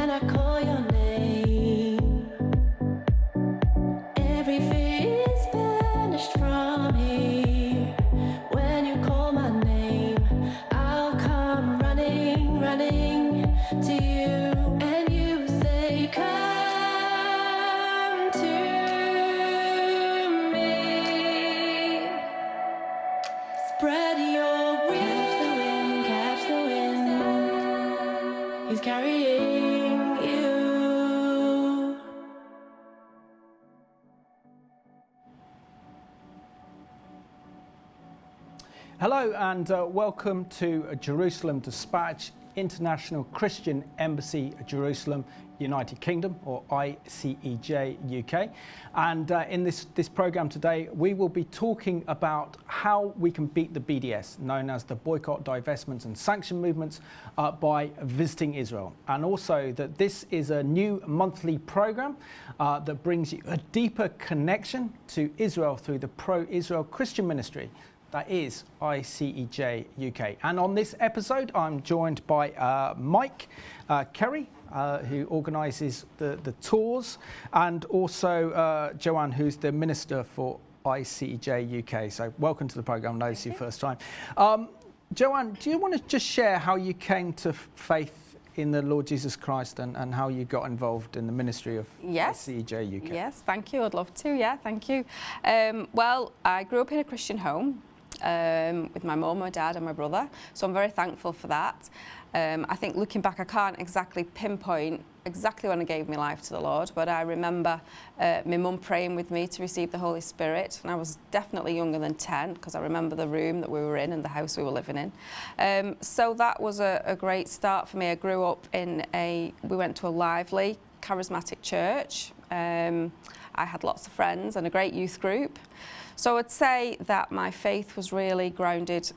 When I call your name, every fear is banished from here. When you call my name, I'll come running, running to you. And you say, come to me. Spread your wings. Catch the wind, he's carrying you. Hello and welcome to Jerusalem Dispatch, International Christian Embassy, Jerusalem, United Kingdom, or ICEJ UK. And in this programme today, we will be talking about how we can beat the BDS, known as the Boycott, Divestments and Sanction Movements, by visiting Israel. And also that this is a new monthly programme that brings you a deeper connection to Israel through the pro-Israel Christian ministry. That is ICEJ UK. And on this episode, I'm joined by Mike Kerry, who organises the tours, and also Joanne, who's the Minister for ICEJ UK. So welcome to the programme. I know it's your first time. Joanne, do you want to just share how you came to faith in the Lord Jesus Christ and how you got involved in the ministry of ICEJ UK? Yes, thank you. I'd love to. Yeah, thank you. Well, I grew up in a Christian home. With my mum, my dad and my brother, so I'm very thankful for that. I think looking back, I can't exactly pinpoint exactly when I gave my life to the Lord, but I remember my mum praying with me to receive the Holy Spirit, and I was definitely younger than 10 because I remember the room that we were in and the house we were living in. So that was a great start for me. I grew up we went to a lively, charismatic church. I had lots of friends and a great youth group. So I'd say that my faith was really grounded,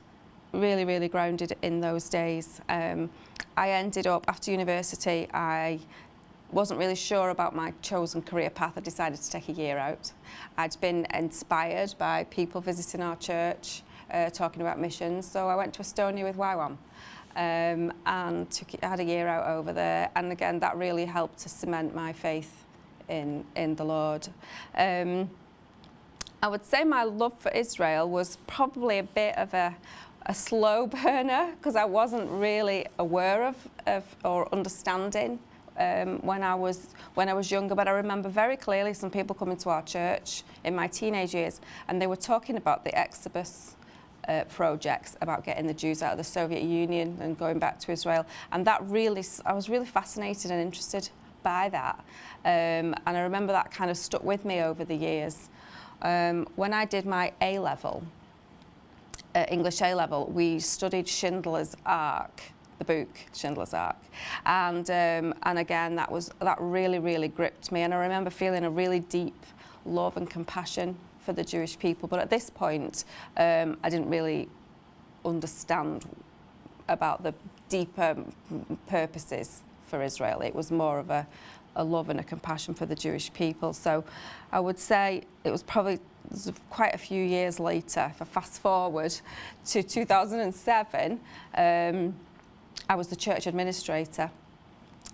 really grounded in those days. I ended up, after university, I wasn't really sure about my chosen career path. I decided to take a year out. I'd been inspired by people visiting our church, talking about missions, so I went to Estonia with YWAM. And had a year out over there, and again, that really helped to cement my faith in the Lord. I would say my love for Israel was probably a bit of a slow burner because I wasn't really aware of or understanding when I was younger. But I remember very clearly some people coming to our church in my teenage years, and they were talking about the Exodus projects, about getting the Jews out of the Soviet Union and going back to Israel, and that really, I was really fascinated and interested by that, and I remember that kind of stuck with me over the years. When I did my A-level, English A-level, we studied Schindler's Ark, the book Schindler's Ark, and again that really gripped me, and I remember feeling a really deep love and compassion for the Jewish people. But at this point, I didn't really understand about the deeper purposes for Israel. It was more of a love and a compassion for the Jewish people. So I would say it was probably quite a few years later, if I fast forward to 2007, I was the church administrator,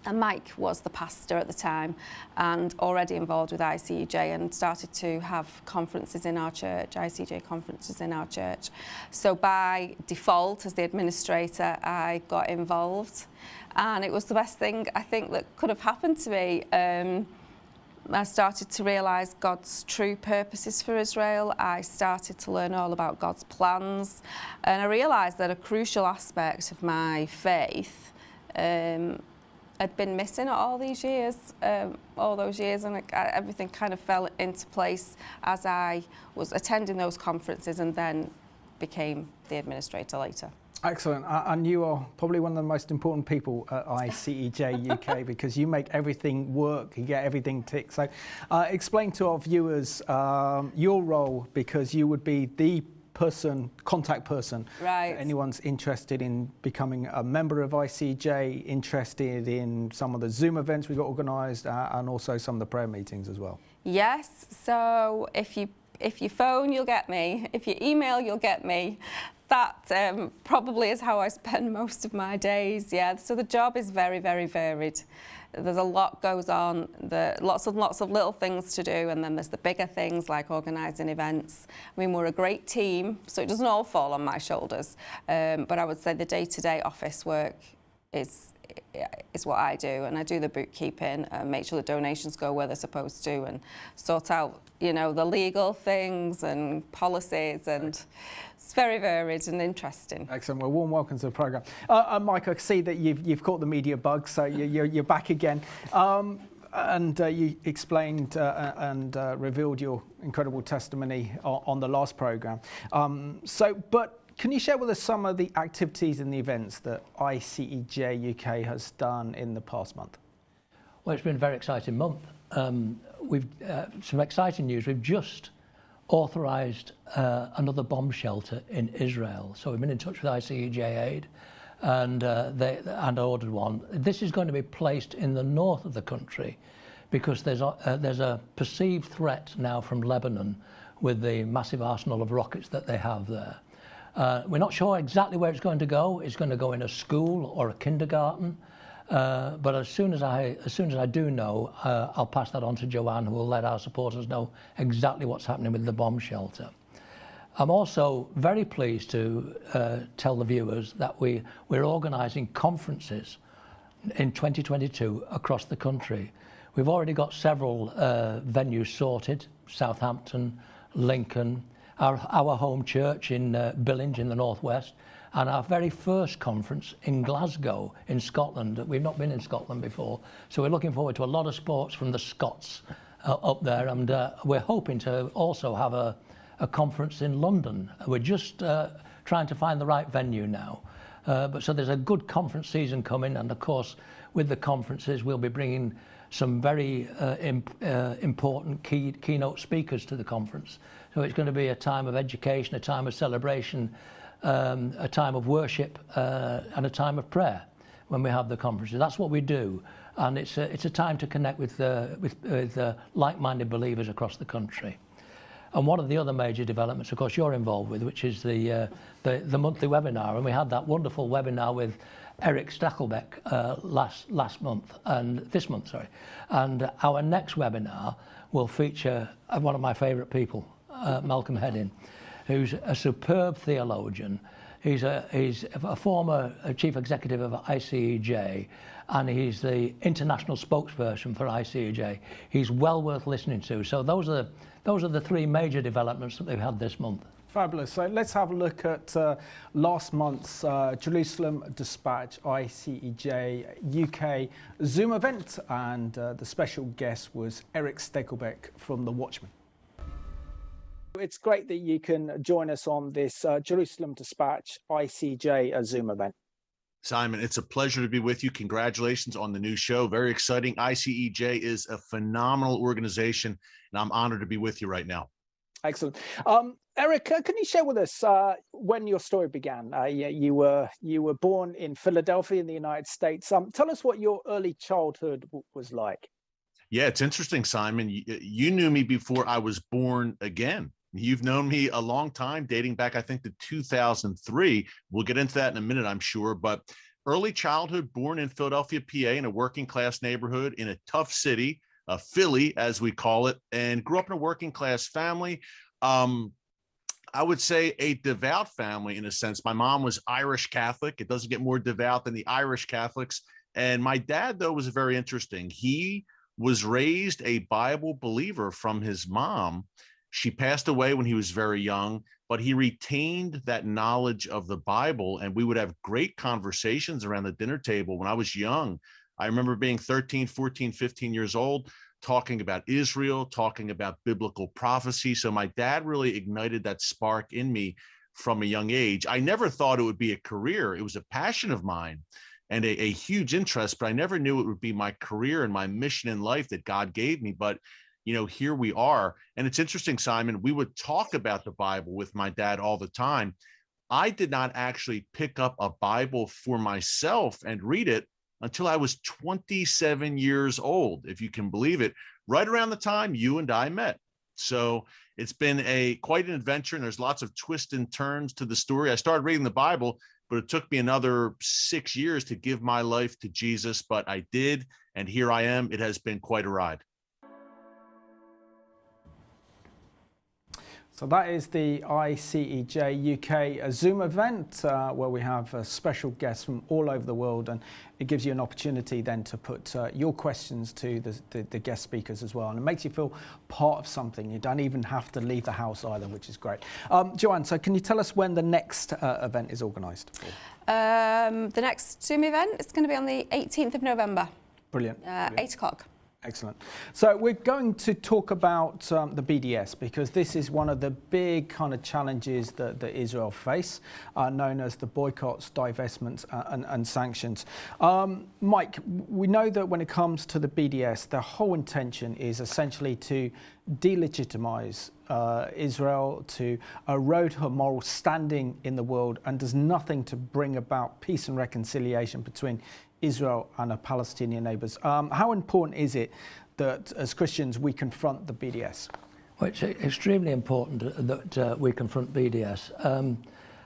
and Mike was the pastor at the time and already involved with ICEJ and started to have conferences in our church, ICEJ conferences in our church. So by default, as the administrator, I got involved, and it was the best thing I think that could have happened to me. I started to realise God's true purposes for Israel. I started to learn all about God's plans, and I realised that a crucial aspect of my faith had been missing all those years, and everything kind of fell into place as I was attending those conferences and then became the administrator later. Excellent, and you are probably one of the most important people at ICEJ UK because you make everything work, you get everything ticked. So explain to our viewers your role, because you would be the contact person. Right. Anyone's interested in becoming a member of ICEJ, interested in some of the Zoom events we got organised, and also some of the prayer meetings as well. Yes, so if you phone, you'll get me. If you email, you'll get me. that probably is how I spend most of my days. Yeah, so the job is very, very varied. There's a lot goes on, lots of little things to do, and then there's the bigger things like organising events. I mean, we're a great team, so it doesn't all fall on my shoulders. But I would say the day-to-day office work is what I do, and I do the bookkeeping, make sure the donations go where they're supposed to, and sort out, you know, the legal things and policies, and it's very varied and interesting. Excellent. Well, warm welcome to the programme. Mike, I see that you've caught the media bug, so you're back again. And you explained and revealed your incredible testimony on the last programme. But can you share with us some of the activities and the events that ICEJ UK has done in the past month? Well, it's been a very exciting month. We've some exciting news. We've just authorised another bomb shelter in Israel. So we've been in touch with ICEJ Aid and ordered one. This is going to be placed in the north of the country because there's a perceived threat now from Lebanon with the massive arsenal of rockets that they have there. We're not sure exactly where it's going to go. It's going to go in a school or a kindergarten. But as soon as I do know, I'll pass that on to Joanne, who will let our supporters know exactly what's happening with the bomb shelter. I'm also very pleased to tell the viewers that we're organising conferences in 2022 across the country. We've already got several venues sorted: Southampton, Lincoln, our home church in Billinge in the northwest, and our very first conference in Glasgow in Scotland. We've not been in Scotland before, so we're looking forward to a lot of sports from the Scots up there, and we're hoping to also have a conference in London. We're just trying to find the right venue now. So there's a good conference season coming, and of course with the conferences we'll be bringing some very important keynote speakers to the conference. So it's going to be a time of education, a time of celebration, a time of worship, and a time of prayer when we have the conferences. That's what we do, and it's a time to connect with like-minded believers across the country. And one of the other major developments, of course, you're involved with, which is the monthly webinar, and we had that wonderful webinar with Eric Stackelbeck this month, sorry. And our next webinar will feature one of my favourite people, Malcolm Heddin, who's a superb theologian. He's a former chief executive of ICEJ, and he's the international spokesperson for ICEJ. He's well worth listening to. So those are the three major developments that they've had this month. Fabulous. So let's have a look at last month's Jerusalem Dispatch ICEJ UK Zoom event, and the special guest was Eric Stackelbeck from The Watchman. It's great that you can join us on this Jerusalem Dispatch ICEJ Zoom event. Simon, it's a pleasure to be with you. Congratulations on the new show. Very exciting. ICEJ is a phenomenal organization, and I'm honored to be with you right now. Excellent. Eric, can you share with us when your story began? You were born in Philadelphia in the United States. Tell us what your early childhood was like. Yeah, it's interesting, Simon. You knew me before I was born again. You've known me a long time, dating back, I think, to 2003. We'll get into that in a minute, I'm sure. But early childhood, born in Philadelphia, PA, in a working class neighborhood in a tough city, Philly, as we call it, and grew up in a working class family. I would say a devout family in a sense. My mom was Irish Catholic. It doesn't get more devout than the Irish Catholics. And my dad, though, was very interesting. He was raised a Bible believer from his mom. She passed away when he was very young, but he retained that knowledge of the Bible, and we would have great conversations around the dinner table when I was young. I remember being 13, 14, 15 years old, talking about Israel, talking about biblical prophecy. So my dad really ignited that spark in me from a young age. I never thought it would be a career. It was a passion of mine and a huge interest, but I never knew it would be my career and my mission in life that God gave me. But you know, here we are. And it's interesting, Simon, we would talk about the Bible with my dad all the time. I did not actually pick up a Bible for myself and read it until I was 27 years old, if you can believe it, right around the time you and I met. So it's been quite an adventure, and there's lots of twists and turns to the story. I started reading the Bible, but it took me another 6 years to give my life to Jesus, but I did, and here I am. It has been quite a ride. So that is the ICEJ UK Zoom event where we have special guests from all over the world, and it gives you an opportunity then to put your questions to the guest speakers as well, and it makes you feel part of something. You don't even have to leave the house either, which is great. Joanne, so can you tell us when the next event is organised? The next Zoom event is going to be on the 18th of November. Brilliant. 8 o'clock. Excellent. So we're going to talk about the BDS, because this is one of the big kind of challenges that Israel face, known as the boycotts, divestments and sanctions. Mike, we know that when it comes to the BDS, the whole intention is essentially to delegitimize Israel, to erode her moral standing in the world, and does nothing to bring about peace and reconciliation between Israel and her Palestinian neighbours. How important is it that as Christians we confront the BDS? Well, it's extremely important that we confront BDS. I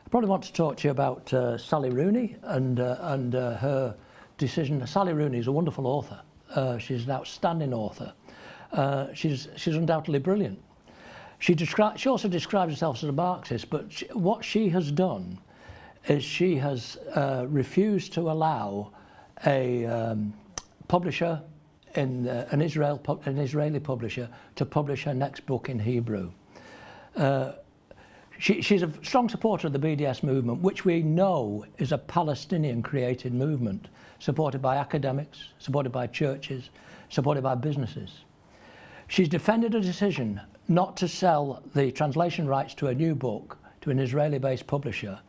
probably want to talk to you about Sally Rooney and her decision. Sally Rooney is a wonderful author. She's an outstanding author. She's undoubtedly brilliant. She also describes herself as a Marxist, but what she has done is she has refused to allow a publisher, an Israeli publisher, to publish her next book in Hebrew. She's a strong supporter of the BDS movement, which we know is a Palestinian-created movement, supported by academics, supported by churches, supported by businesses. She's defended a decision not to sell the translation rights to a new book to an Israeli-based publisher,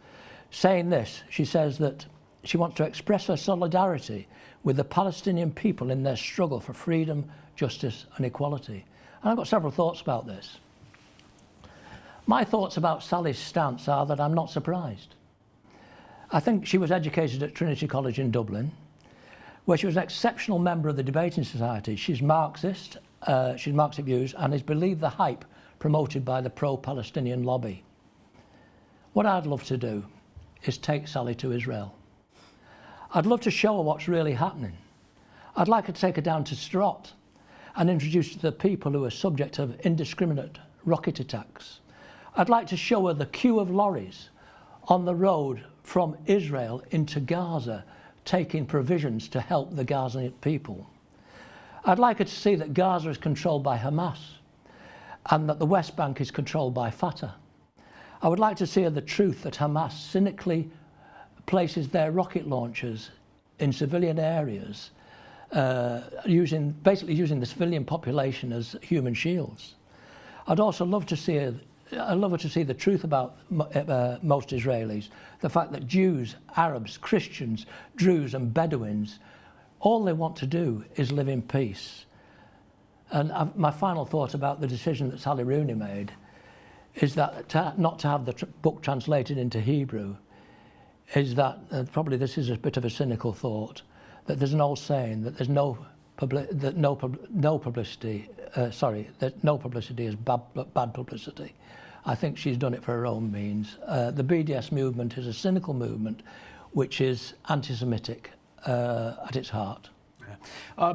saying this. She says that she wants to express her solidarity with the Palestinian people in their struggle for freedom, justice and equality. And I've got several thoughts about this. My thoughts about Sally's stance are that I'm not surprised. I think she was educated at Trinity College in Dublin, where she was an exceptional member of the Debating Society. She's Marxist, she's Marxist views, and is believed the hype promoted by the pro-Palestinian lobby. What I'd love to do is take Sally to Israel. I'd love to show her what's really happening. I'd like her to take her down to Sderot and introduce her to the people who are subject of indiscriminate rocket attacks. I'd like to show her the queue of lorries on the road from Israel into Gaza, taking provisions to help the Gazan people. I'd like her to see that Gaza is controlled by Hamas and that the West Bank is controlled by Fatah. I would like to see her the truth that Hamas cynically places their rocket launchers in civilian areas, basically using the civilian population as human shields. I'd also love to see her the truth about most Israelis, the fact that Jews, Arabs, Christians, Druze and Bedouins, all they want to do is live in peace. And my final thought about the decision that Sally Rooney made is that not to have the book translated into Hebrew is that, probably this is a bit of a cynical thought, that there's an old saying that there's no publicity is bad publicity. I think she's done it for her own means. The BDS movement is a cynical movement which is anti-Semitic at its heart.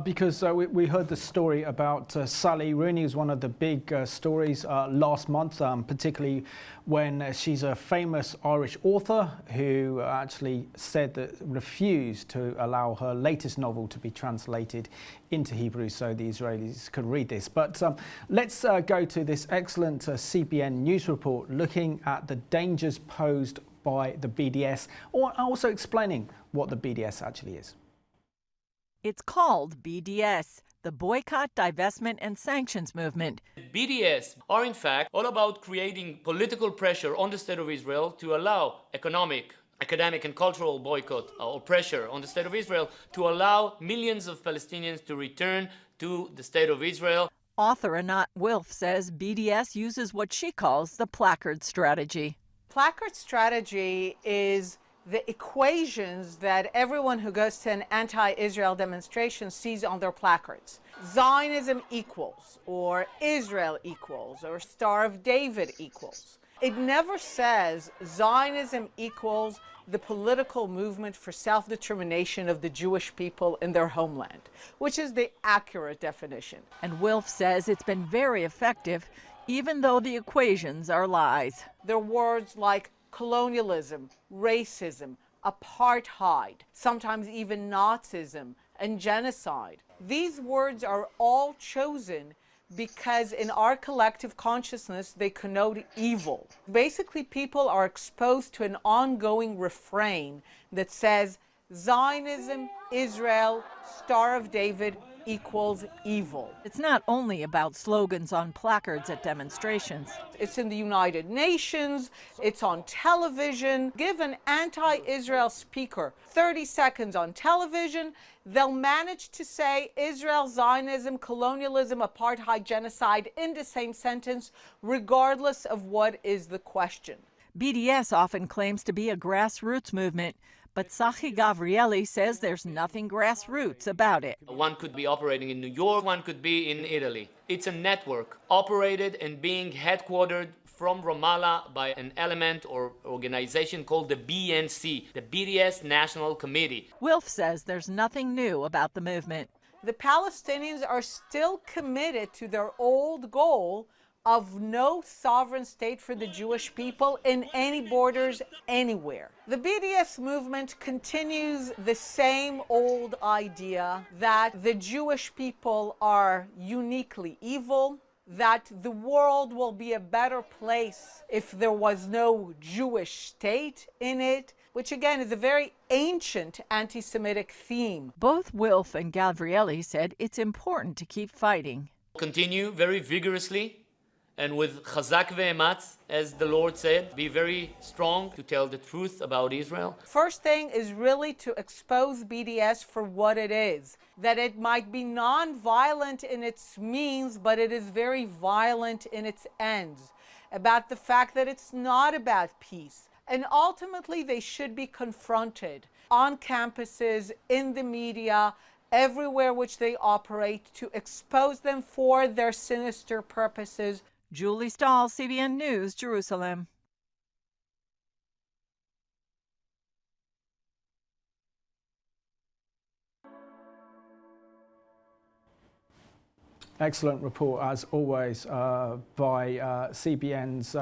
Because we heard the story about Sally Rooney, is one of the big stories last month, particularly when she's a famous Irish author who actually said that refused to allow her latest novel to be translated into Hebrew so the Israelis could read this. But let's go to this excellent CBN news report looking at the dangers posed by the BDS, or also explaining what the BDS actually is. It's called BDS, the Boycott, Divestment and Sanctions Movement. BDS are in fact all about creating political pressure on the State of Israel to allow economic, academic and cultural boycott or pressure on the State of Israel to allow millions of Palestinians to return to the State of Israel. Author Anat Wilf says BDS uses what she calls the placard strategy. Placard strategy is the equations that everyone who goes to an anti-Israel demonstration sees on their placards. Zionism equals, or Israel equals, or Star of David equals. It never says Zionism equals the political movement for self-determination of the Jewish people in their homeland, which is the accurate definition. And Wilf says it's been very effective, even though the equations are lies. There are words like colonialism, racism, apartheid, sometimes even Nazism, and genocide. These words are all chosen because in our collective consciousness, they connote evil. Basically, people are exposed to an ongoing refrain that says, Zionism, Israel, Star of David equals evil. It's not only about slogans on placards at demonstrations. It's in the United Nations, it's on television. Give an anti-Israel speaker 30 seconds on television, they'll manage to say Israel, Zionism, colonialism, apartheid, genocide in the same sentence, regardless of what is the question. BDS often claims to be a grassroots movement, but Sachi Gavrieli says there's nothing grassroots about it. One could be operating in New York, one could be in Italy. It's a network operated and being headquartered from Ramallah by an element or organization called the BNC, the BDS National Committee. Wilf says there's nothing new about the movement. The Palestinians are still committed to their old goal of no sovereign state for the Jewish people in any borders anywhere. The BDS movement continues the same old idea that the Jewish people are uniquely evil, that the world will be a better place if there was no Jewish state in it, which again is a very ancient anti-Semitic theme. Both Wilf and Gavrieli said it's important to keep fighting. Continue very vigorously and with chazak ve'ematz, as the Lord said, be very strong to tell the truth about Israel. First thing is really to expose BDS for what it is, that it might be non-violent in its means, but it is very violent in its ends, about the fact that it's not about peace. And ultimately, they should be confronted on campuses, in the media, everywhere which they operate, to expose them for their sinister purposes. Julie Stahl, CBN News, Jerusalem. Excellent report, as always, by CBN's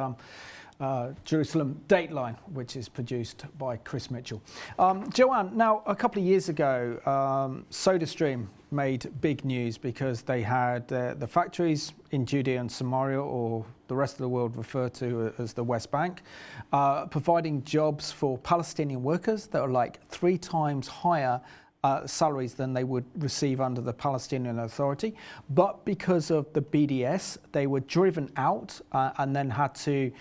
Jerusalem Dateline, which is produced by Chris Mitchell. Joanne, now a couple of years ago, SodaStream made big news because they had the factories in Judea and Samaria, or the rest of the world referred to as the West Bank, providing jobs for Palestinian workers that are like 3 times higher salaries than they would receive under the Palestinian Authority. But because of the BDS, they were driven out and then had to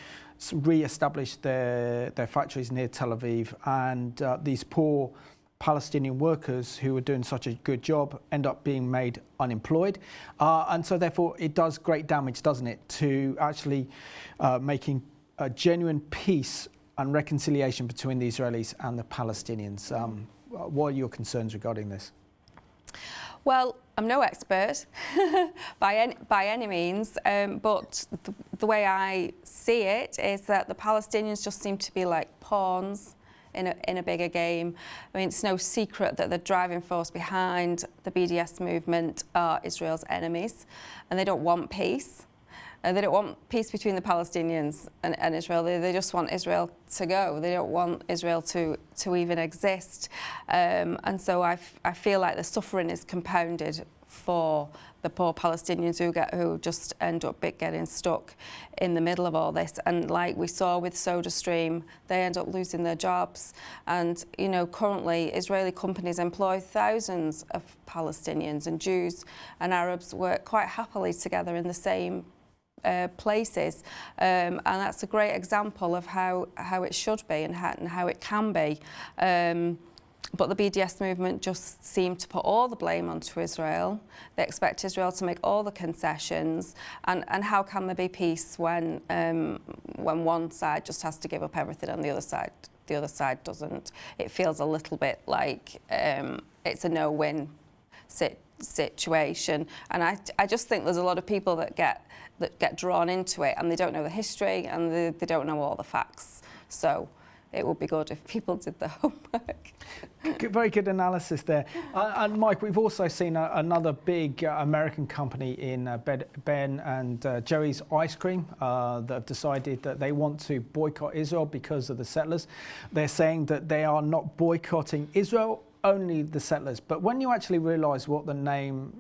re-establish their factories near Tel Aviv, and these poor Palestinian workers who were doing such a good job end up being made unemployed. And so therefore it does great damage, doesn't it, to actually making a genuine peace and reconciliation between the Israelis and the Palestinians. What are your concerns regarding this? Well, I'm no expert by any means, but the way I see it is that the Palestinians just seem to be like pawns in a bigger game. I mean, it's no secret that the driving force behind the BDS movement are Israel's enemies, and they don't want peace. They don't want peace between the Palestinians and Israel. They just want Israel to go. They don't want Israel to even exist. And so I feel like the suffering is compounded for the poor Palestinians who just end up getting stuck in the middle of all this. And like we saw with SodaStream, they end up losing their jobs. And, you know, currently Israeli companies employ thousands of Palestinians, and Jews and Arabs work quite happily together in the same places, and that's a great example of how it should be and how it can be. But the BDS movement just seemed to put all the blame onto Israel. They expect Israel to make all the concessions, and how can there be peace when one side just has to give up everything and the other side the other side doesn't. It feels a little bit like it's a no-win situation, and I just think there's a lot of people that get drawn into it, and they don't know the history, and they don't know all the facts. So it would be good if people did the homework. Very good analysis there. And Mike, we've also seen another big American company in Ben and Jerry's ice cream that have decided that they want to boycott Israel because of the settlers. They're saying that they are not boycotting Israel, only the settlers. But when you actually realise what the name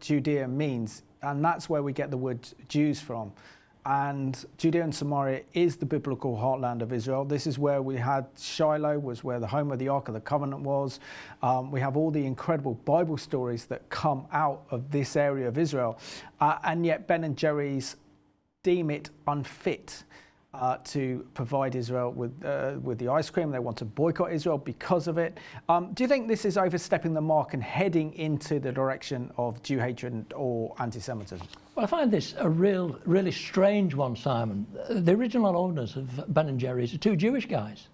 Judea means, and that's where we get the word Jews from, and Judea and Samaria is the biblical heartland of Israel. This is where we had Shiloh, was where the home of the Ark of the Covenant was. We have all the incredible Bible stories that come out of this area of Israel. And yet Ben and Jerry's deem it unfit to provide Israel with the ice cream. They want to boycott Israel because of it. Do you think this is overstepping the mark and heading into the direction of Jew hatred or anti-Semitism? Well, I find this a really strange one, Simon. The original owners of Ben & Jerry's are two Jewish guys,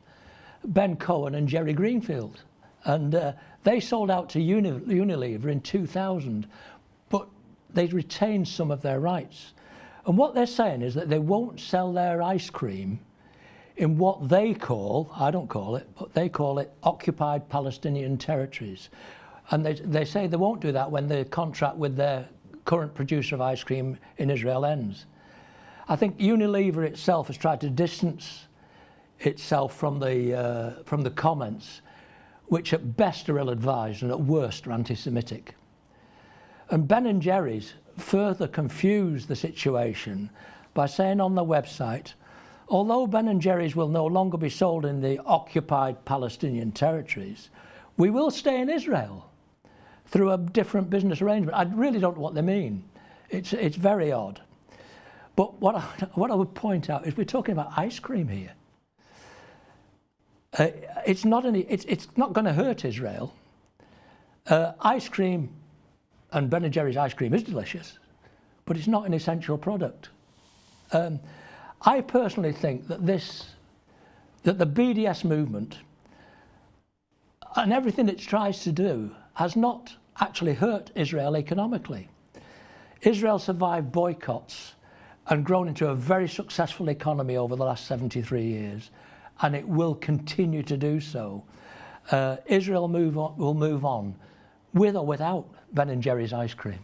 Ben Cohen and Jerry Greenfield. And they sold out to Unilever in 2000, but they retained some of their rights. And what they're saying is that they won't sell their ice cream in what they call, I don't call it, but they call it occupied Palestinian territories. And they say they won't do that when the contract with their current producer of ice cream in Israel ends. I think Unilever itself has tried to distance itself from the comments, which at best are ill-advised and at worst are anti-Semitic. And Ben & Jerry's further confused the situation by saying on the website, although Ben & Jerry's will no longer be sold in the occupied Palestinian territories, we will stay in Israel through a different business arrangement. I really don't know what they mean. It's very odd. But what I would point out is we're talking about ice cream here. It's not going to hurt Israel. Ice cream, and Ben & Jerry's ice cream is delicious, but it's not an essential product. I personally think that the BDS movement and everything it tries to do has not actually hurt Israel economically. Israel survived boycotts and grown into a very successful economy over the last 73 years, and it will continue to do so. Israel will move on with or without Ben & Jerry's ice cream.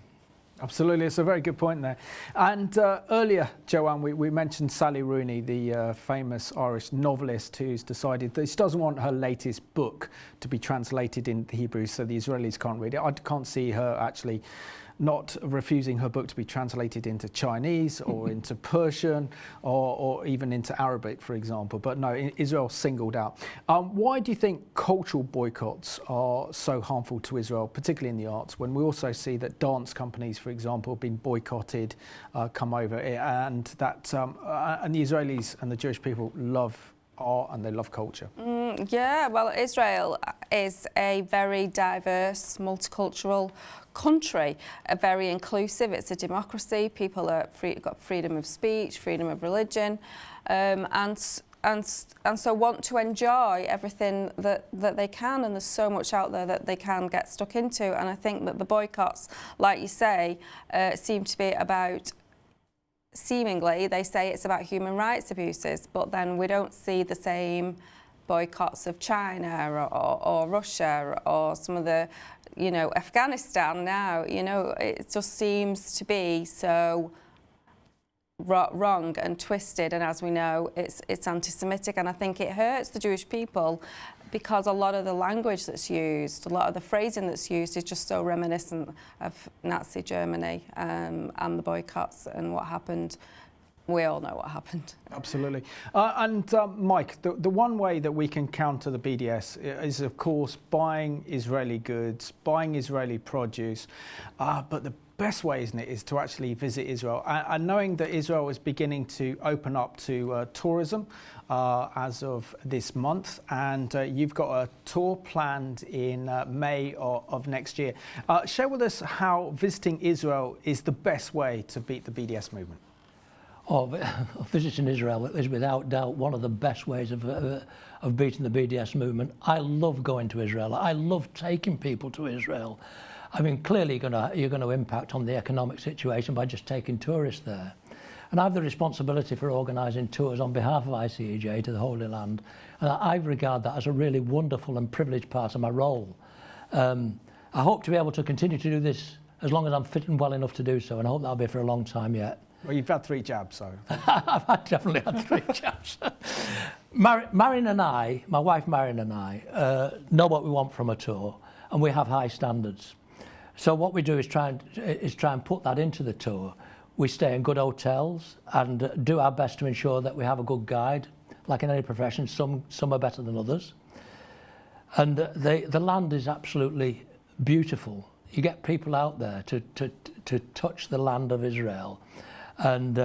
Absolutely, it's a very good point there. And earlier, Joanne, we mentioned Sally Rooney, the famous Irish novelist who's decided that she doesn't want her latest book to be translated into Hebrew so the Israelis can't read it. I can't see her actually not refusing her book to be translated into Chinese or into Persian or even into Arabic, for example. But no, Israel singled out. Why do you think cultural boycotts are so harmful to Israel, particularly in the arts, when we also see that dance companies, for example, have been boycotted, come over, and that and the Israelis and the Jewish people love art and they love culture? Yeah, well, Israel is a very diverse, multicultural country, very inclusive. It's a democracy. People are got freedom of speech, freedom of religion, and so want to enjoy everything that they can. And there's so much out there that they can get stuck into. And I think that the boycotts, like you say, seem to be about. Seemingly, they say it's about human rights abuses, but then we don't see the same boycotts of China or Russia or some of the, Afghanistan now. It just seems to be so wrong and twisted, and as we know, it's anti-Semitic, and I think it hurts the Jewish people because a lot of the language that's used, a lot of the phrasing that's used is just so reminiscent of Nazi Germany and the boycotts and what happened. We all know what happened. Absolutely. And Mike, the one way that we can counter the BDS is, of course, buying Israeli goods, buying Israeli produce. But the best way, isn't it, is to actually visit Israel. And knowing that Israel is beginning to open up to tourism as of this month, and you've got a tour planned in May of next year. Share with us how visiting Israel is the best way to beat the BDS movement. of visiting Israel is without doubt one of the best ways of beating the BDS movement. I love going to Israel. I love taking people to Israel. I mean, clearly you're going to impact on the economic situation by just taking tourists there. And I have the responsibility for organising tours on behalf of ICEJ to the Holy Land. And I regard that as a really wonderful and privileged part of my role. I hope to be able to continue to do this as long as I'm fit and well enough to do so, and I hope that'll be for a long time yet. Well, you've had 3 jabs, so. I've definitely had 3 jabs. Marion and I, my wife Marion and I, know what we want from a tour, and we have high standards. So what we do is try and put that into the tour. We stay in good hotels and do our best to ensure that we have a good guide. Like in any profession, some are better than others. And the land is absolutely beautiful. You get people out there to touch the land of Israel. And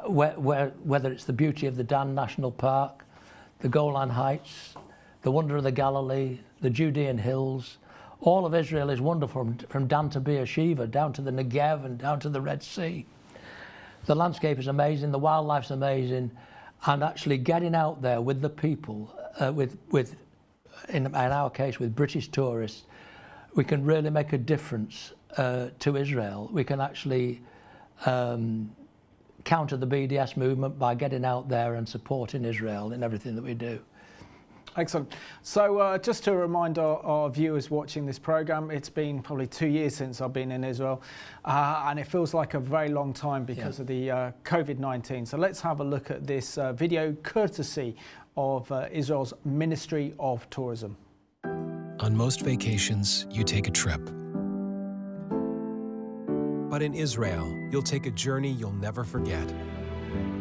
whether it's the beauty of the Dan National Park, the Golan Heights, the wonder of the Galilee, the Judean hills, all of Israel is wonderful, from Dan to Beersheba, down to the Negev and down to the Red Sea. The landscape is amazing, the wildlife's amazing, and actually getting out there with the people, in our case with British tourists, we can really make a difference to Israel. We can actually counter the BDS movement by getting out there and supporting Israel in everything that we do. Excellent. So just to remind our viewers watching this programme, it's been probably 2 years since I've been in Israel, and it feels like a very long time because of the COVID-19. So let's have a look at this video courtesy of Israel's Ministry of Tourism. On most vacations, you take a trip. But in Israel, you'll take a journey you'll never forget,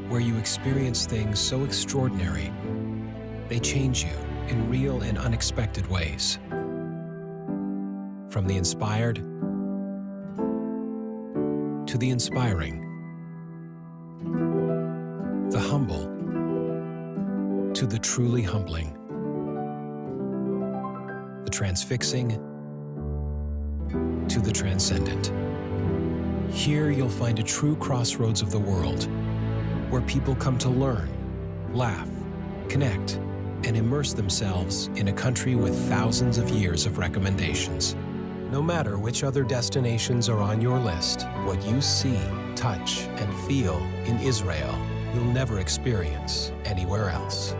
where you experience things so extraordinary, they change you in real and unexpected ways. From the inspired to the inspiring, the humble to the truly humbling, the transfixing to the transcendent. Here you'll find a true crossroads of the world, where people come to learn, laugh, connect, and immerse themselves in a country with thousands of years of recommendations. No matter which other destinations are on your list, what you see, touch, and feel in Israel, you'll never experience anywhere else.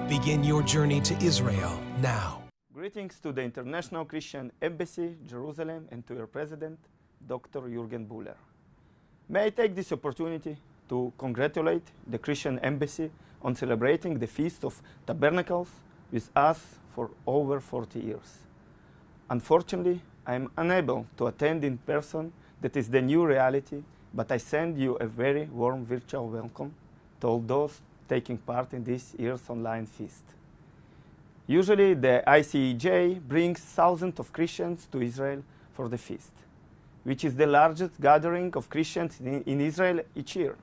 Begin your journey to Israel now. Greetings to the International Christian Embassy, Jerusalem, and to your president, Dr. Jürgen Buller. May I take this opportunity to congratulate the Christian Embassy on celebrating the Feast of Tabernacles with us for over 40 years. Unfortunately, I am unable to attend in person. That is the new reality, but I send you a very warm virtual welcome to all those taking part in this year's online feast. Usually, the ICEJ brings thousands of Christians to Israel for the feast, which is the largest gathering of Christians in Israel each year.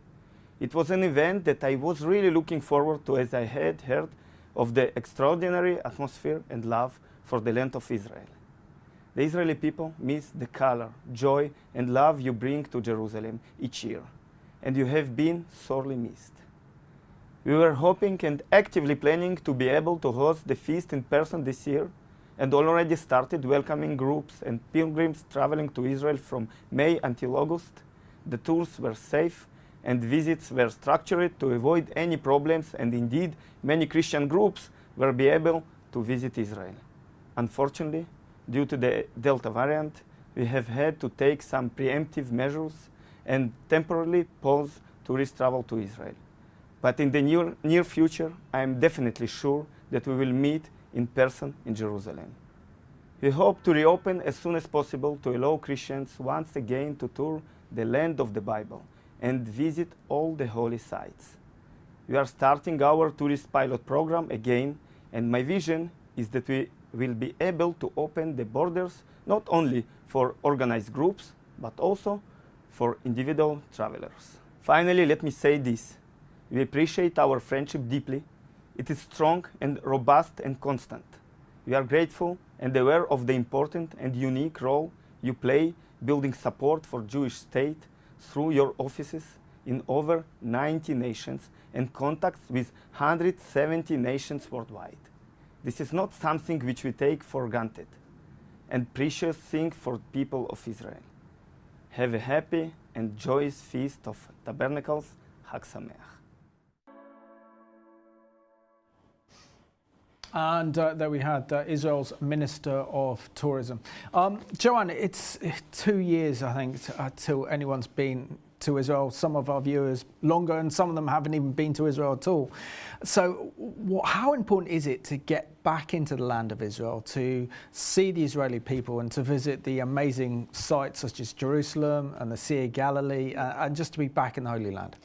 It was an event that I was really looking forward to, as I had heard of the extraordinary atmosphere and love for the land of Israel. The Israeli people miss the color, joy, and love you bring to Jerusalem each year, and you have been sorely missed. We were hoping and actively planning to be able to host the feast in person this year, and already started welcoming groups and pilgrims traveling to Israel from May until August. The tours were safe, and visits were structured to avoid any problems, and indeed many Christian groups were be able to visit Israel. Unfortunately, due to the Delta variant, we have had to take some preemptive measures and temporarily pause tourist travel to Israel. But in the near future, I am definitely sure that we will meet in person in Jerusalem. We hope to reopen as soon as possible to allow Christians once again to tour the land of the Bible and visit all the holy sites. We are starting our tourist pilot program again, and my vision is that we will be able to open the borders not only for organized groups, but also for individual travelers. Finally, let me say this. We appreciate our friendship deeply. It is strong and robust and constant. We are grateful and aware of the important and unique role you play building support for Jewish state through your offices in over 90 nations and contacts with 170 nations worldwide. This is not something which we take for granted and precious thing for people of Israel. Have a happy and joyous feast of Tabernacles. Chag Sameach. And there we had Israel's Minister of Tourism. Joanne, it's 2 years, I think, till anyone's been to Israel. Some of our viewers longer, and some of them haven't even been to Israel at all. So how important is it to get back into the land of Israel, to see the Israeli people and to visit the amazing sites such as Jerusalem and the Sea of Galilee, and just to be back in the Holy Land?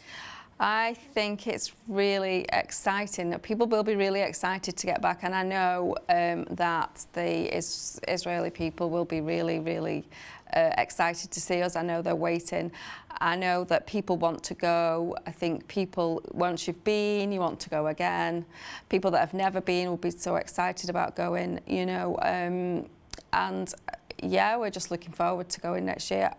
I think it's really exciting. People will be really excited to get back, and I know that the Israeli people will be really, really excited to see us. I know they're waiting. I know that people want to go. I think people, once you've been, you want to go again. People that have never been will be so excited about going, you know, and yeah, we're just looking forward to going next year.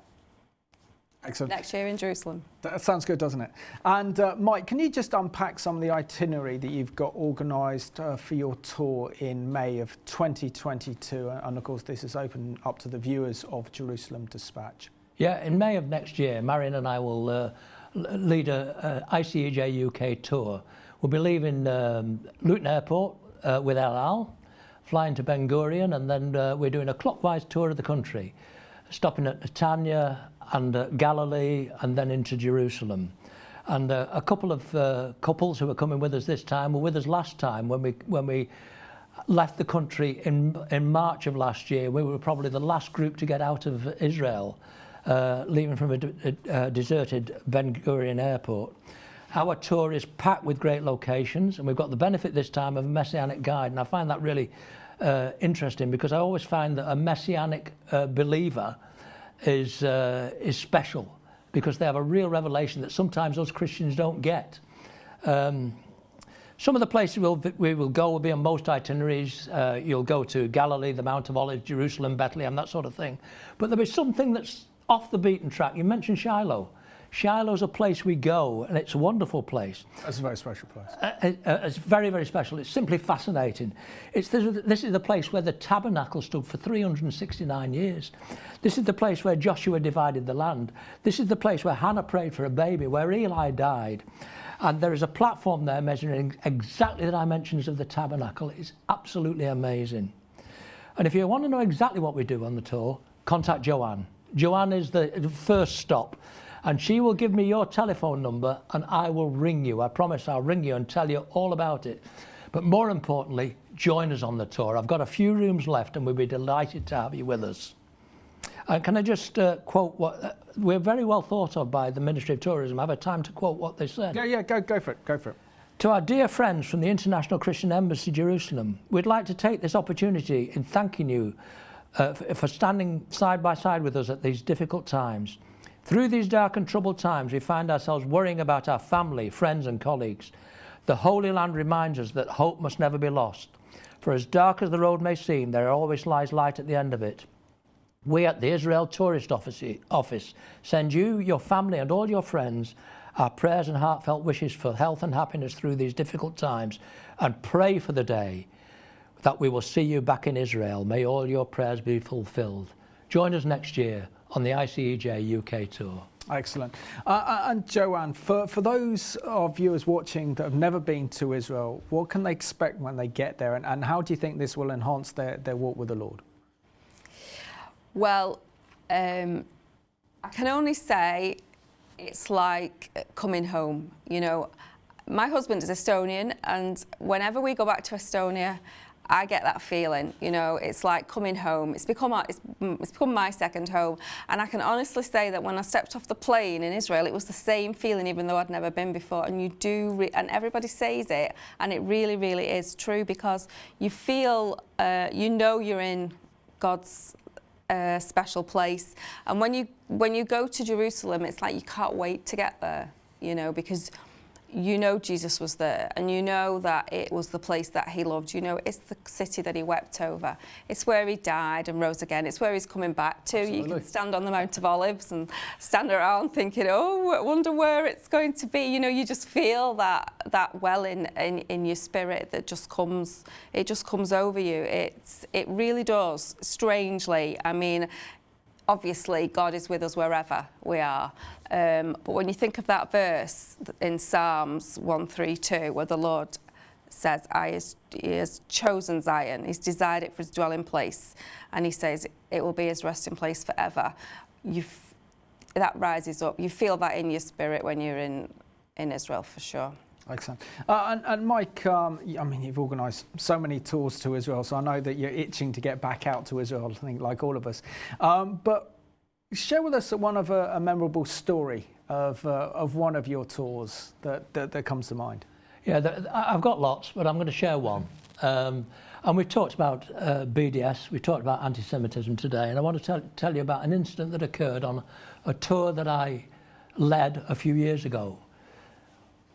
Excellent. Next year in Jerusalem. That sounds good, doesn't it? And Mike, can you just unpack some of the itinerary that you've got organised for your tour in May of 2022? And of course, this is open up to the viewers of Jerusalem Dispatch. Yeah, in May of next year, Marion and I will lead a ICEJ UK tour. We'll be leaving Luton Airport with El Al, flying to Ben Gurion, and then we're doing a clockwise tour of the country, stopping at Netanya and Galilee, and then into Jerusalem. And a couple of couples who are coming with us this time were with us last time when we left the country in March of last year. We were probably the last group to get out of Israel, leaving from a deserted Ben Gurion airport. Our tour is packed with great locations, and we've got the benefit this time of a Messianic guide, and I find that really interesting, because I always find that a Messianic believer is special, because they have a real revelation that sometimes us Christians don't get. Some of the places we will go will be on most itineraries. You'll go to Galilee, the Mount of Olives, Jerusalem, Bethlehem, that sort of thing. But there'll be something that's off the beaten track. You mentioned Shiloh. Shiloh's a place we go, and it's a wonderful place. It's a very special place. It's very, very special. It's simply fascinating. This is the place where the Tabernacles stood for 369 years. This is the place where Joshua divided the land. This is the place where Hannah prayed for a baby, where Eli died. And there is a platform there measuring exactly the dimensions of the tabernacle. It's absolutely amazing. And if you want to know exactly what we do on the tour, contact Joanne. Joanne is the first stop. And she will give me your telephone number, and I will ring you. I promise I'll ring you and tell you all about it. But more importantly, join us on the tour. I've got a few rooms left, and we'll be delighted to have you with us. And can I just quote what we're very well thought of by the Ministry of Tourism. I have a time to quote what they said. Yeah, go for it. Go for it. To our dear friends from the International Christian Embassy, Jerusalem, we'd like to take this opportunity in thanking you for standing side by side with us at these difficult times. Through these dark and troubled times, we find ourselves worrying about our family, friends and colleagues. The Holy Land reminds us that hope must never be lost. For as dark as the road may seem, there always lies light at the end of it. We at the Israel Tourist Office send you, your family and all your friends our prayers and heartfelt wishes for health and happiness through these difficult times, and pray for the day that we will see you back in Israel. May all your prayers be fulfilled. Join us next year on the ICEJ UK tour. Excellent. And Joanne, for those of viewers watching that have never been to Israel, what can they expect when they get there, and how do you think this will enhance their walk with the Lord? Well, I can only say it's like coming home. You know, my husband is Estonian, and whenever we go back to Estonia, I get that feeling, you know, it's like coming home. It's become my second home. And I can honestly say that when I stepped off the plane in Israel, it was the same feeling, even though I'd never been before. And you do, and everybody says it, and it really, really is true, because you feel, you know, you're in God's special place. And when you go to Jerusalem, it's like you can't wait to get there, you know, because you know Jesus was there, and you know that it was the place that he loved. You know, it's the city that he wept over. It's where he died and rose again. It's where he's coming back to. Absolutely. You can stand on the Mount of Olives and stand around thinking, oh, I wonder where it's going to be. You know, you just feel that well in your spirit that just comes, it just comes over you. It really does, strangely. I mean, obviously, God is with us wherever we are. But when you think of that verse in Psalms 132, where the Lord says, he has chosen Zion, he's desired it for his dwelling place, and he says it will be his resting place forever, that rises up. You feel that in your spirit when you're in Israel, for sure. Excellent. And Mike, I mean, you've organised so many tours to Israel, so I know that you're itching to get back out to Israel, I think, like all of us. But share with us a memorable story of one of your tours that comes to mind. Yeah, I've got lots, but I'm going to share one. And we've talked about BDS, we've talked about anti-Semitism today, and I want to tell you about an incident that occurred on a tour that I led a few years ago.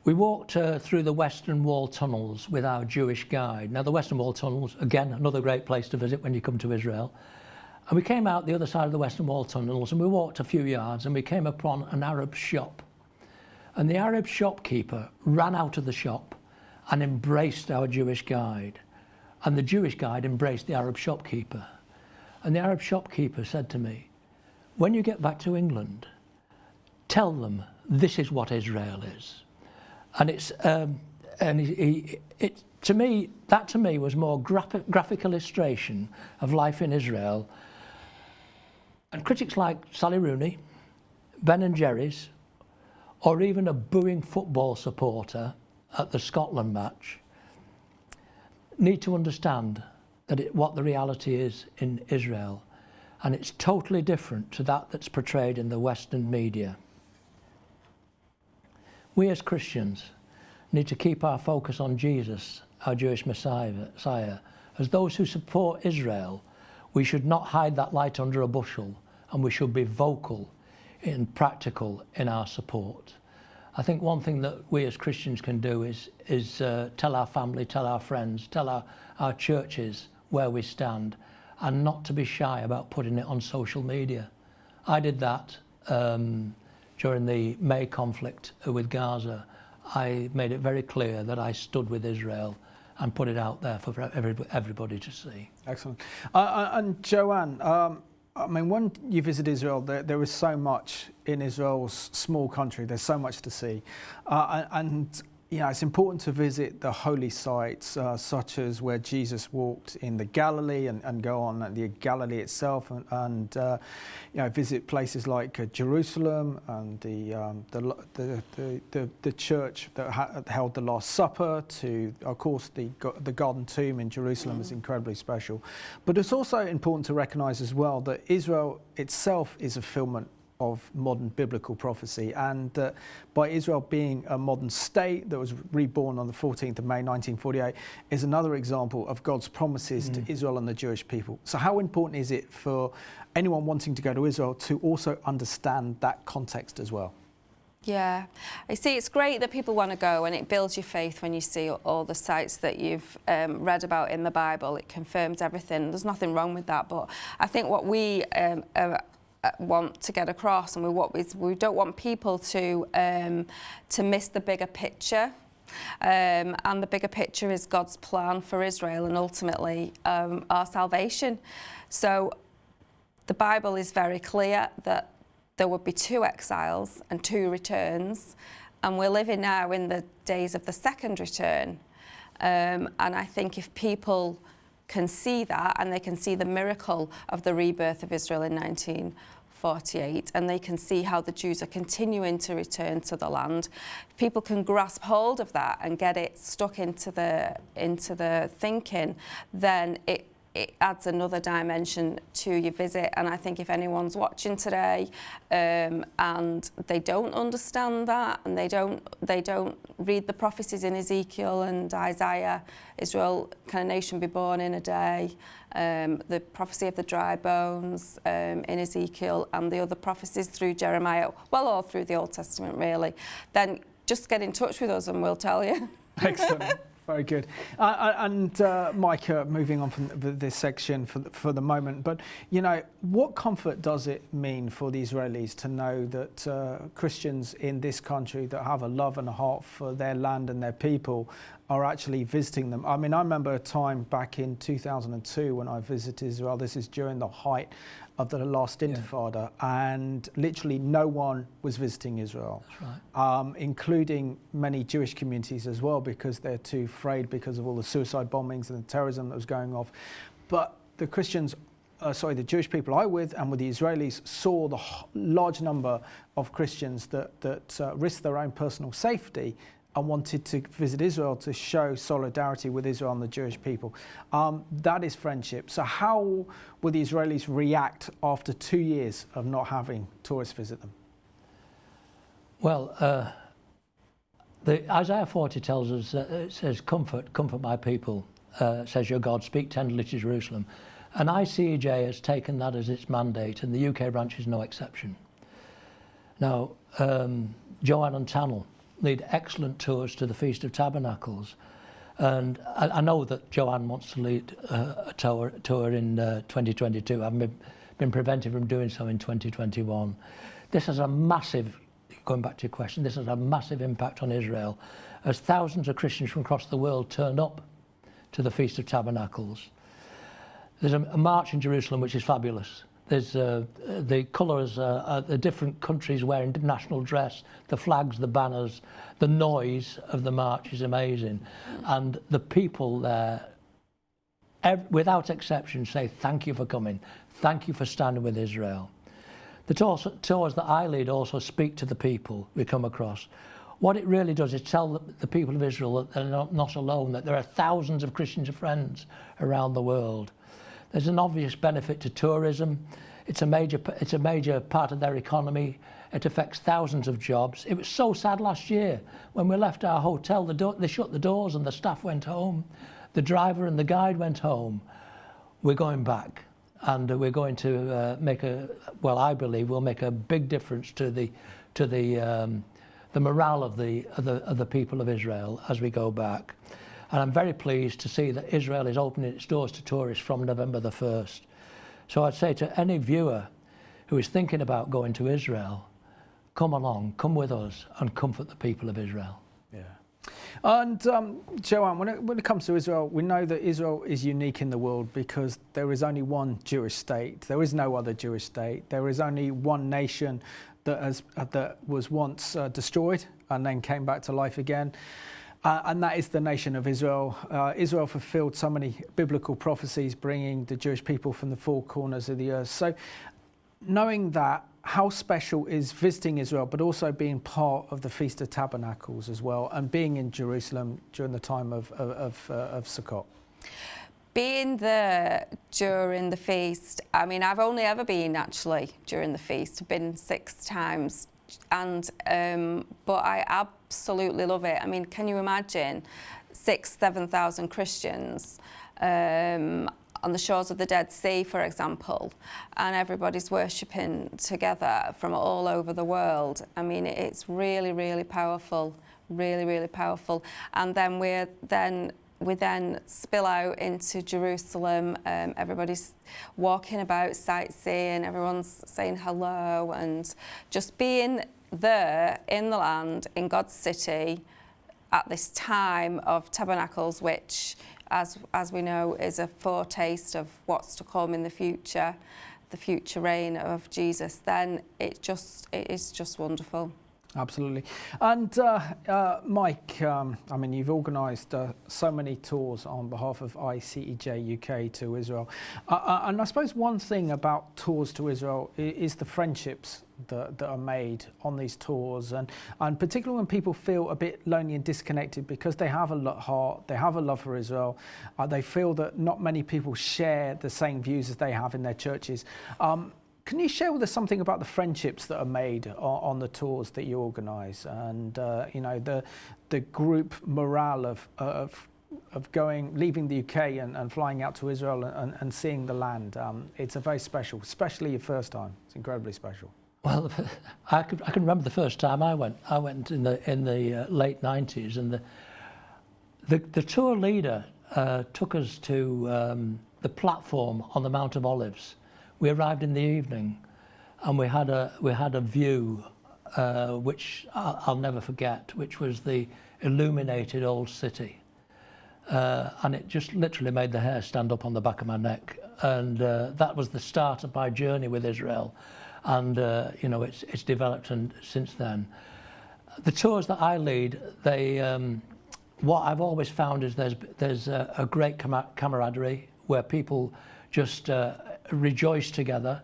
We walked through the Western Wall tunnels with our Jewish guide. Now, the Western Wall tunnels, again, another great place to visit when you come to Israel. And we came out the other side of the Western Wall tunnels and we walked a few yards and we came upon an Arab shop. And the Arab shopkeeper ran out of the shop and embraced our Jewish guide. And the Jewish guide embraced the Arab shopkeeper. And the Arab shopkeeper said to me, when you get back to England, tell them this is what Israel is. And it's to me was more graphic illustration of life in Israel. And critics like Sally Rooney, Ben and Jerry's, or even a booing football supporter at the Scotland match, need to understand that what the reality is in Israel, and it's totally different to that's portrayed in the Western media. We as Christians need to keep our focus on Jesus, our Jewish Messiah. As those who support Israel, we should not hide that light under a bushel, and we should be vocal and practical in our support. I think one thing that we as Christians can do is tell our family, tell our friends, tell our churches where we stand, and not to be shy about putting it on social media. I did that during the May conflict with Gaza. I made it very clear that I stood with Israel and put it out there for everybody to see. Excellent. And Joanne, I mean, when you visit Israel, there is so much in Israel's small country. There's so much to see. And you know, it's important to visit the holy sites, such as where Jesus walked in the Galilee, and go on the Galilee itself, and you know, visit places like Jerusalem and the church that held the Last Supper. To, of course, the Garden Tomb in Jerusalem is incredibly special. But it's also important to recognise as well that Israel itself is a fulfillment of modern biblical prophecy, and by Israel being a modern state that was reborn on the 14th of May 1948 is another example of God's promises to Israel and the Jewish people. So how important is it for anyone wanting to go to Israel to also understand that context as well? Yeah, I see. It's great that people want to go, and it builds your faith when you see all the sites that you've read about in the Bible. It confirms everything. There's nothing wrong with that, but I think what we want to get across, and we don't want people to miss the bigger picture, and the bigger picture is God's plan for Israel and ultimately our salvation. So the Bible is very clear that there would be 2 exiles and 2 returns, and we're living now in the days of the second return, and I think if people can see that, and they can see the miracle of the rebirth of Israel in 1948, and they can see how the Jews are continuing to return to the land. If people can grasp hold of that and get it stuck into the thinking, then it adds another dimension to your visit. And I think if anyone's watching today and they don't understand that, and they don't read the prophecies in Ezekiel and Isaiah, Israel can a nation be born in a day, the prophecy of the dry bones in Ezekiel, and the other prophecies through Jeremiah, well, all through the Old Testament really, then just get in touch with us and we'll tell you. Excellent. Very good. Mike, moving on from this section for the moment, but what comfort does it mean for the Israelis to know that Christians in this country that have a love and a heart for their land and their people are actually visiting them? I mean, I remember a time back in 2002 when I visited Israel. This is during the height of the last Intifada, and literally no one was visiting Israel. That's right. Including many Jewish communities as well, because they're too afraid because of all the suicide bombings and the terrorism that was going off. But the the Jewish people I with and with the Israelis saw the large number of Christians that risked their own personal safety and wanted to visit Israel to show solidarity with Israel and the Jewish people. That is friendship. So how will the Israelis react after 2 years of not having tourists visit them? Well, the Isaiah 40 tells us, it says, comfort my people, says your God, speak tenderly to Jerusalem. And ICEJ has taken that as its mandate, and the UK branch is no exception. Now, Joanne and Tannel lead excellent tours to the Feast of Tabernacles, and I know that Joanne wants to lead a tour in 2022. I've been prevented from doing so in 2021. This has a massive, going back to your question, this has a massive impact on Israel, as thousands of Christians from across the world turn up to the Feast of Tabernacles. There's a march in Jerusalem which is fabulous. There's the colours, the different countries wearing national dress, the flags, the banners, the noise of the march is amazing. And the people there, without exception, say thank you for coming, thank you for standing with Israel. The tours that I lead also speak to the people we come across. What it really does is tell the people of Israel that they're not alone, that there are thousands of Christians and friends around the world. There's an obvious benefit to tourism. It's a major part of their economy. It affects thousands of jobs. It was so sad last year when we left our hotel. They shut the doors and the staff went home. The driver and the guide went home. We're going back, and we're going to I believe we'll make a big difference to the morale of the people of Israel as we go back. And I'm very pleased to see that Israel is opening its doors to tourists from November the 1st. So I'd say to any viewer who is thinking about going to Israel, come along, come with us and comfort the people of Israel. Yeah. And Joanne, when it comes to Israel, we know that Israel is unique in the world because there is only one Jewish state. There is no other Jewish state. There is only one nation that was once destroyed and then came back to life again. And that is the nation of Israel. Israel fulfilled so many biblical prophecies, bringing the Jewish people from the four corners of the earth. So knowing that, how special is visiting Israel, but also being part of the Feast of Tabernacles as well, and being in Jerusalem during the time of Sukkot? Being there during the feast, I mean, I've only ever been actually during the feast. I've been 6 times. And but I absolutely love it. I mean, can you imagine 7,000 Christians on the shores of the Dead Sea, for example, and everybody's worshipping together from all over the world? I mean, it's really, really powerful, really, really powerful. And then we then spill out into Jerusalem. Everybody's walking about, sightseeing, everyone's saying hello, and just being there in the land, in God's city, at this time of Tabernacles, which, as we know, is a foretaste of what's to come in the future reign of Jesus. Then it is just wonderful. Absolutely. And Mike, I mean, you've organised so many tours on behalf of ICEJ UK to Israel. And I suppose one thing about tours to Israel is the friendships that are made on these tours. And particularly when people feel a bit lonely and disconnected because they have a heart, they have a love for Israel, they feel that not many people share the same views as they have in their churches. Can you share with us something about the friendships that are made on the tours that you organise, and the group morale of leaving the UK and flying out to Israel and seeing the land? It's a very special, especially your first time. It's incredibly special. Well, I can remember the first time I went. I went in the late 90s, and the tour leader took us to the platform on the Mount of Olives. We arrived in the evening, and we had a view which I'll never forget, which was the illuminated old city, and it just literally made the hair stand up on the back of my neck. And that was the start of my journey with Israel. And you know, it's developed and since then. The tours that I lead, what I've always found is there's a great camaraderie where people just rejoice together.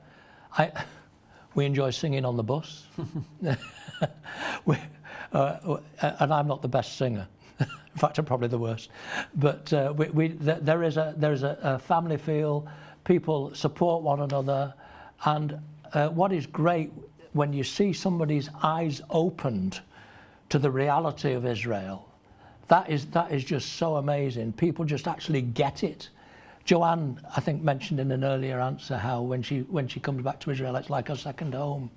We enjoy singing on the bus, and I'm not the best singer. In fact, I'm probably the worst. But there is a family feel. People support one another, and what is great when you see somebody's eyes opened to the reality of Israel, that is just so amazing. People just actually get it. Joanne, I think, mentioned in an earlier answer how when she comes back to Israel, it's like a second home.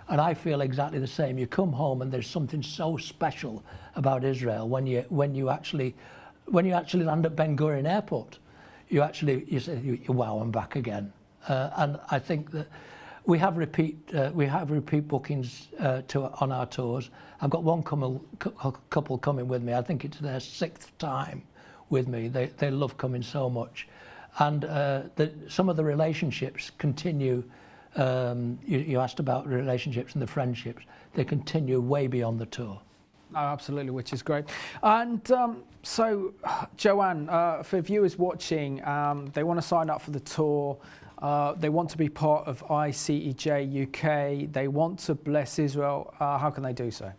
And I feel exactly the same. You come home and there's something so special about Israel when you actually land at Ben Gurion Airport. You say, wow, I'm back again. And I think that we have repeat bookings on our tours. I've got one couple coming with me. I think it's their 6th time with me. They love coming so much, and some of the relationships continue. You asked about relationships and the friendships. They continue way beyond the tour. Oh, absolutely, which is great. And so, Joanne, for viewers watching, they want to sign up for the tour. They want to be part of ICEJ UK. They want to bless Israel. How can they do so?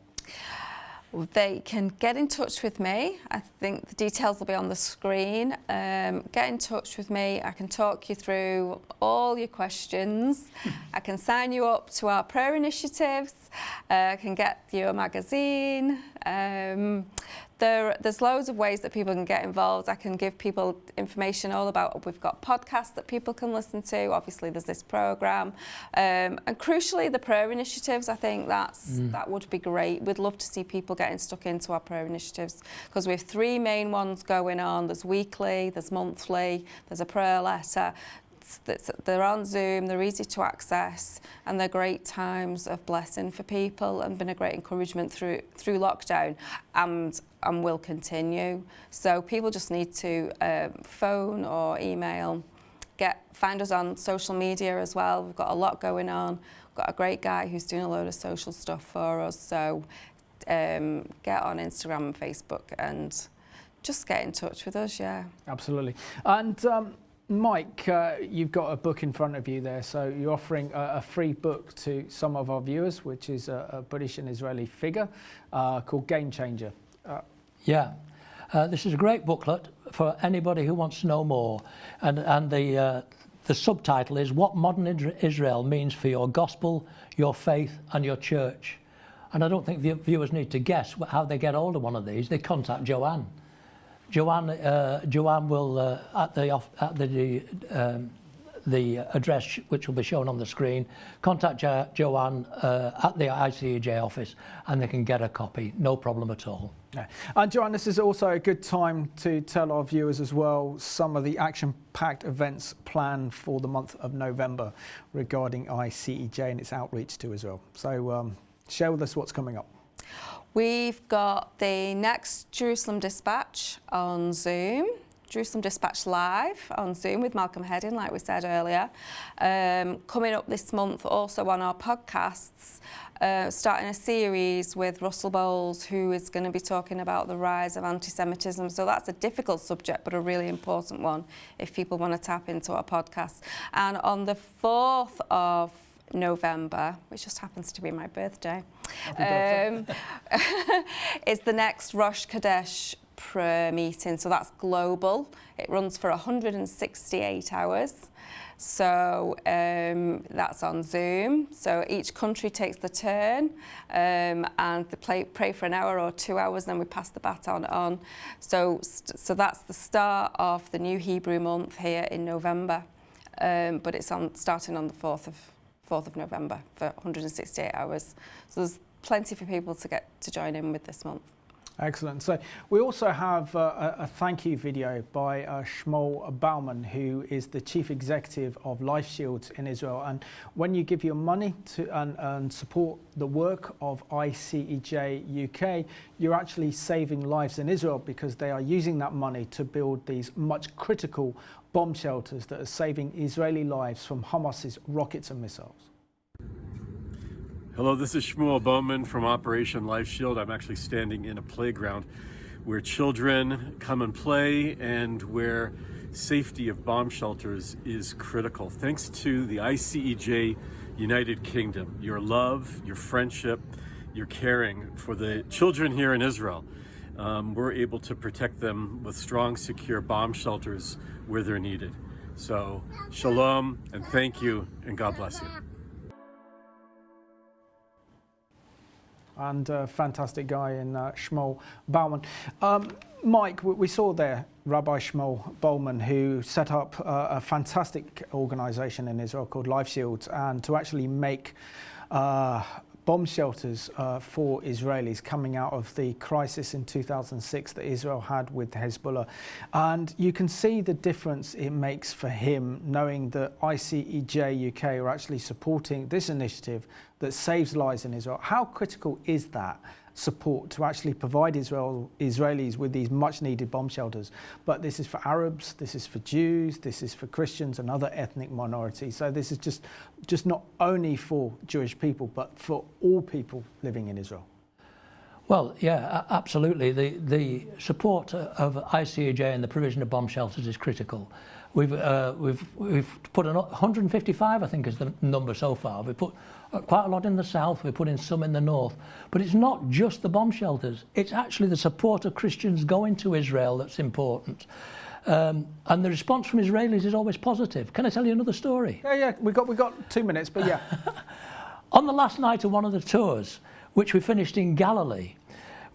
They can get in touch with me. I think the details will be on the screen. Get in touch with me. I can talk you through all your questions. I can sign you up to our prayer initiatives. I can get you a magazine. There's loads of ways that people can get involved. I can give people information all about, we've got podcasts that people can listen to. Obviously, there's this programme. And crucially, the prayer initiatives, I think that would be great. We'd love to see people getting stuck into our prayer initiatives because we have 3 main ones going on. There's weekly, there's monthly, there's a prayer letter. They're on Zoom, they're easy to access, and they're great times of blessing for people and been a great encouragement through lockdown and will continue. So people just need to phone or email, find us on social media as well. We've got a lot going on. We've got a great guy who's doing a load of social stuff for us. So get on Instagram and Facebook and just get in touch with us, yeah. Absolutely. And Mike, you've got a book in front of you there, so you're offering a free book to some of our viewers, which is a British and Israeli figure called Game Changer. This is a great booklet for anybody who wants to know more, and the subtitle is What Modern Israel Means for Your Gospel, Your Faith and Your Church. And I don't think the viewers need to guess how they get hold of one of these. They contact Joanne. Joanne will at the address which will be shown on the screen, contact Joanne at the ICEJ office, and they can get a copy, no problem at all. Yeah. And Joanne, this is also a good time to tell our viewers as well some of the action-packed events planned for the month of November regarding ICEJ and its outreach to Israel. So share with us what's coming up. We've got the next Jerusalem Dispatch on Zoom, Jerusalem Dispatch Live on Zoom with Malcolm Hedding, like we said earlier. Coming up this month also on our podcasts, starting a series with Russell Bowles, who is going to be talking about the rise of anti-Semitism. So that's a difficult subject, but a really important one if people want to tap into our podcasts. And on the 4th of November, which just happens to be my birthday, is the next Rosh Kadesh prayer meeting. So that's global. It runs for 168 hours. So that's on Zoom. So each country takes the turn and they pray for an hour or 2 hours, then we pass the baton on. So that's the start of the new Hebrew month here in November. But it's starting on the 4th 4th of November for 168 hours. So there's plenty for people to get to join in with this month. Excellent. So we also have a thank you video by Shmuel Bauman, who is the Chief Executive of Life Shields in Israel. And when you give your money to and support the work of ICEJ UK, you're actually saving lives in Israel, because they are using that money to build these much critical bomb shelters that are saving Israeli lives from Hamas's rockets and missiles. Hello, this is Shmuel Bowman from Operation Life Shield. I'm actually standing in a playground where children come and play and where safety of bomb shelters is critical. Thanks to the ICEJ United Kingdom, your love, your friendship, your caring for the children here in Israel, we're able to protect them with strong, secure bomb shelters where they're needed. So, shalom, and thank you, and God bless you. And a fantastic guy in Shmuel Bauman. Mike, we saw there Rabbi Shmuel Bauman, who set up a fantastic organisation in Israel called Life Shields, and to actually make bomb shelters for Israelis coming out of the crisis in 2006 that Israel had with Hezbollah. And you can see the difference it makes for him, knowing that ICEJ UK are actually supporting this initiative that saves lives in Israel. How critical is that support to actually provide Israelis with these much needed bomb shelters? But this is for Arabs, this is for Jews, this is for Christians and other ethnic minorities. So this is just not only for Jewish people, but for all people living in Israel. Well, yeah, absolutely. The support of ICEJ and the provision of bomb shelters is critical. We've put 155, I think, is the number so far. We've put quite a lot in the south. We're putting some in the north. But it's not just the bomb shelters. It's actually the support of Christians going to Israel that's important. And the response from Israelis is always positive. Can I tell you another story? Yeah. We got 2 minutes, but yeah. On the last night of one of the tours, which we finished in Galilee,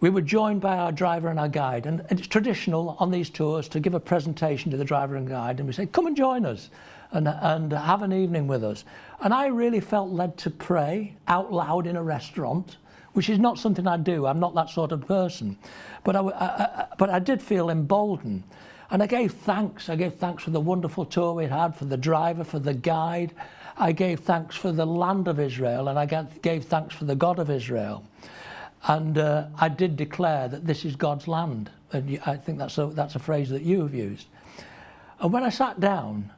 we were joined by our driver and our guide, and it's traditional on these tours to give a presentation to the driver and guide, and we say, come and join us and have an evening with us. And I really felt led to pray out loud in a restaurant, which is not something I do. I'm not that sort of person. But I did feel emboldened. And I gave thanks. I gave thanks for the wonderful tour we had, for the driver, for the guide. I gave thanks for the land of Israel, and I gave thanks for the God of Israel. And I did declare that this is God's land. And I think that's a phrase that you have used. And when I sat down,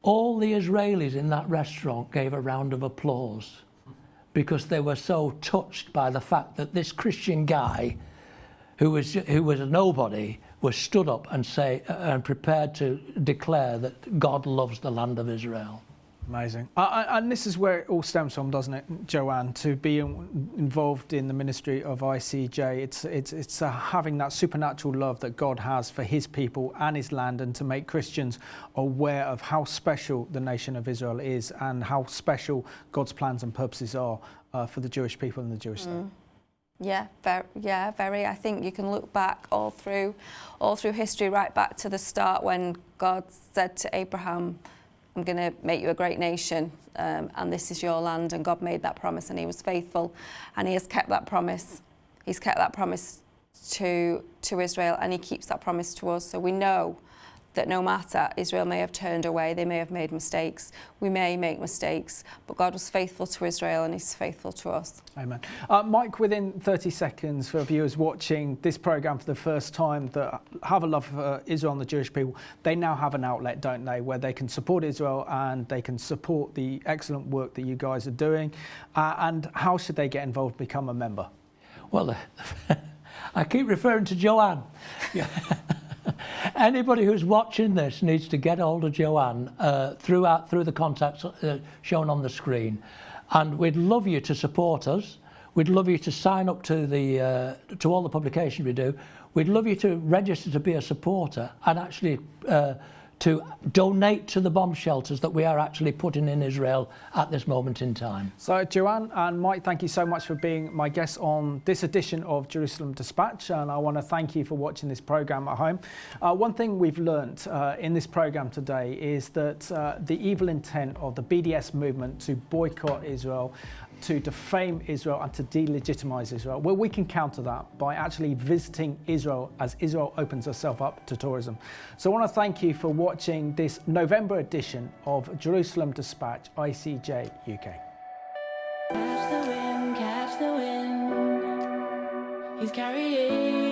all the Israelis in that restaurant gave a round of applause, because they were so touched by the fact that this Christian guy, who was a nobody, was stood up and prepared to declare that God loves the land of Israel. Amazing. And this is where it all stems from, doesn't it, Joanne, to be involved in the ministry of ICEJ. It's having that supernatural love that God has for his people and his land, and to make Christians aware of how special the nation of Israel is and how special God's plans and purposes are for the Jewish people and the Jewish state. Yeah, very. I think you can look back all through history, right back to the start when God said to Abraham, I'm going to make you a great nation, and this is your land. And God made that promise, and he was faithful, and he has kept that promise. He's kept that promise to Israel, and he keeps that promise to us. So we know that no matter, Israel may have turned away, they may have made mistakes, we may make mistakes, but God was faithful to Israel and he's faithful to us. Amen. Mike, within 30 seconds, for viewers watching this programme for the first time that have a love for Israel and the Jewish people, they now have an outlet, don't they, where they can support Israel and they can support the excellent work that you guys are doing. And how should they get involved, become a member? Well, I keep referring to Joanne. Anybody who's watching this needs to get hold of Joanne through the contacts shown on the screen, and we'd love you to support us. We'd love you to sign up to all the publications we do. We'd love you to register to be a supporter and actually to donate to the bomb shelters that we are actually putting in Israel at this moment in time. So Joanne and Mike, thank you so much for being my guests on this edition of Jerusalem Dispatch, and I want to thank you for watching this program at home. One thing we've learnt in this program today is that the evil intent of the BDS movement to boycott Israel, to defame Israel and to delegitimize Israel, well, we can counter that by actually visiting Israel as Israel opens herself up to tourism. So I want to thank you for watching this November edition of Jerusalem Dispatch, ICEJ UK. Catch the wind, he's carrying